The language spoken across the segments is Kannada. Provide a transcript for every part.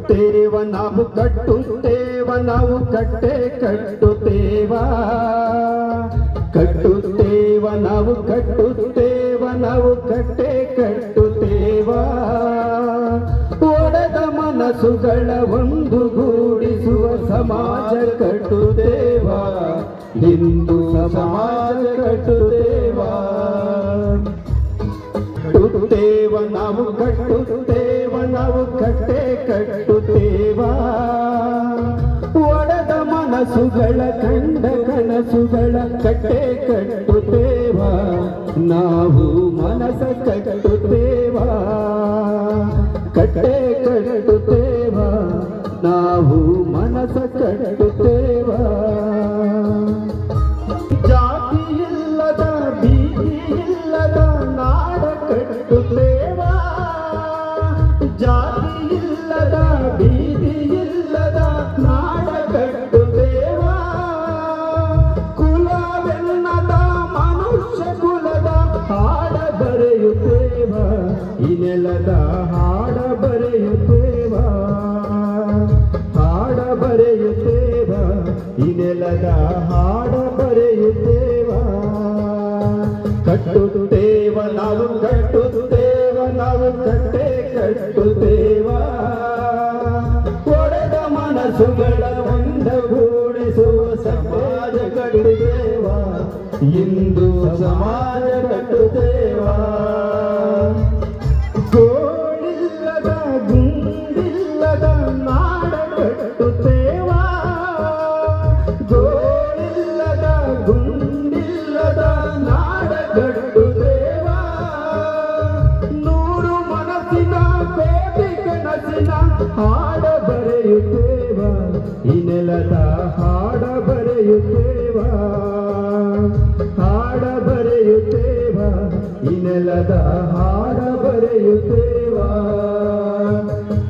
ಕಟ್ಟುತ್ತೇವ ನಾವು ಕಟ್ಟುತ್ತೇವ ನಾವು ಕಟ್ಟೆ ಕಟ್ಟುತ್ತೇವ ಕಟ್ಟುತ್ತೇವ ನಾವು ಕಟ್ಟುತ್ತೇವ ನಾವು ಕಟ್ಟೆ ಕಟ್ಟುತ್ತೇವ ಒಡೆದ ಮನಸ್ಸುಗಳ ಒಂದುಗೂಡಿಸುವ ಸಮಾಜ ಕಟ್ಟುತ್ತೇವ ಹಿಂದೂ ಸಮಾಜ ಕಟ್ಟುತ್ತೇವ ಕಟ್ಟುತ್ತೇವ ನಾವು ಕಟ್ಟುತ್ತೇವ ನಾವು ಕಟ್ಟೆ ಕಟ್ಟುತ್ತೇವ ಒಡೆದ ಮನಸ್ಸುಗಳ ಕಂಡ ಕನಸುಗಳ ಕಟ್ಟೆ ಕಟ್ಟುತ್ತೇವ ನಾವು ಮನಸ ಕಟ್ಟುತ್ತೇವ ಕಟ್ಟೆ ಕಟ್ಟುತ್ತೇವ ನಾವು ಮನಸ ಕಟ್ಟುತ್ತೇವ ಜಾತಿ ಇಲ್ಲದ ಭೀತಿ ಇಲ್ಲದ ನಾಡ ಕಟ್ಟುತ್ತೇವ ಜಾತಿ ಇಲ್ಲದ ಭೀತಿ ಇಲ್ಲದ ನಾಡ ಕಟ್ಟುತ್ತೇವ ಕುಲವೆನ್ನದ ಮನುಷ್ಯ ಕುಲದ ಹಾಡ ಬರೆಯುತ್ತೇವ ಈ ನೆಲದ ಹಾಡ ಬರೆಯುತ್ತೇವ ಹಾಡ ಬರೆಯುತ್ತೇವ ಈ ನೆಲದ ಹಾಡ ಬರೆಯುತ್ತೇವ ಕಟ್ಟುತ್ತೇವ ನಾವು ಕಟ್ಟುತ್ತೇವ ನಾವು ಕಟ್ಟೆ ಕಟ್ಟುತ್ತೇವ ಒಡೆದ ಮನಸ್ಸುಗಳ ಒಂದಗೂಡಿಸುವ ಸಮಾಜ ಕಟ್ಟುತ್ತೇವ ಹಿಂದೂ ಸಮಾಜ ಕಟ್ಟುತ್ತೇವ ಗೋಳಿಲ್ಲದ ಗುಂಡಿಲ್ಲದ ನಾಡ ಕಟ್ಟುತ್ತೇವ ಗೋಳಿಲ್ಲದ ಗುಂಡಿಲ್ಲದ ನಾಡ ಕಟ್ಟುತ್ತೇವ ನೂರು ಮನಸ್ಸಿನ ಕೋಟಿ ಕನಸಿನ ಹಾಡ ಬರೆಯುತ್ತೇವ ಈ ನೆಲದ ಹಾಡ ಬರೆಯುತ್ತೇವ ಹಾಡ ಬರೆಯುತ್ತೇವ ಈ ನೆಲದ ಹಾಡ ಬರೆಯುತ್ತೇವ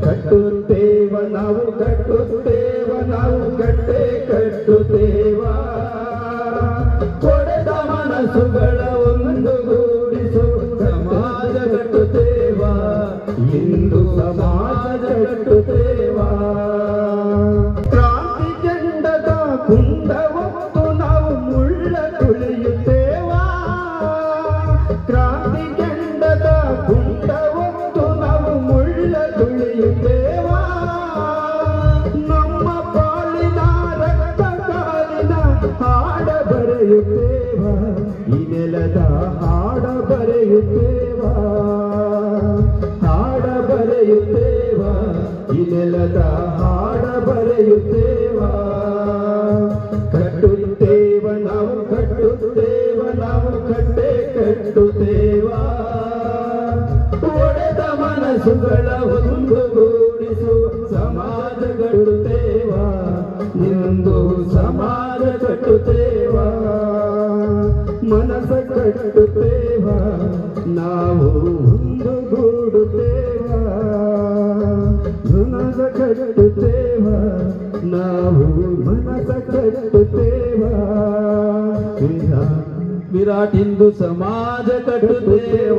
ಕಟ್ಟುತ್ತೇವ ನಾವು ಕಟ್ಟುತ್ತೇವ ನಾವು ಕಟ್ಟೆ ಕಟ್ಟುತ್ತೇವ ಒಡೆದ ಮನಸ್ಸುಗಳ ಒಂದುಗೂಡಿಸು ಸಮಾಜ ಕಟ್ಟುತ್ತೇವ ಹಿಂದೂ ಸಮಾಜ ಕಟ್ಟುತ್ತೇವ ಕ್ರಾಂತಿ ಕೆಂಡದ ಕುಂಡ ಹೊತ್ತು ನಾವು ಮುಳ್ಳ ತುಳಿಯುತ್ತೇವ ಕ್ರಾಂತಿ ಕೆಂಡದ ಕುಂಡ ಹೊತ್ತು ನಾವು ಮುಳ್ಳ ತುಳಿಯುತ್ತೇವ ನಮ್ಮ ಪಾಲಿನ ರಕ್ತ ಕಾಲಿನ ಹಾಡ ಬರೆಯುತ್ತೇವ ಈ ನೆಲದ ಹಾಡ ಬರೆಯುತ್ತೇವ ಹಾಡ ಬರೆಯುತ್ತೇವ ಈ ನೆಲದ ಹಾಡ ಬರೆಯುತ್ತೇವ ಕಟ್ಟುತ್ತೇವ ನಾವು ಕಟ್ಟುತ್ತೇವ ನಾವು ಕಟ್ಟೆ ಕಟ್ಟುತ್ತೇವ ಒಡೆದ ಮನಸ್ಸುಗಳ ಒಂದುಗೂಡಿಸುವ ಸಮಾಜ ಕಟ್ಟುತ್ತೇವ ಹಿಂದೂ ಸಮಾಜ ಕಟ್ಟುತ್ತೇವ ಮನಸ ಕಟ್ಟುತ್ತೇವ ನಾವು ಒಂದುಗೂಡುತ್ತೇವ ಮನಸ ಕಟ್ಟುತ್ತೇವ ನಾವು ಮನಸ ಕಟ್ಟುತ್ತೇವ ವಿರಾಟ್ ಹಿಂದೂ ಸಮಾಜ ಕಟ್ಟುತ್ತೇವ.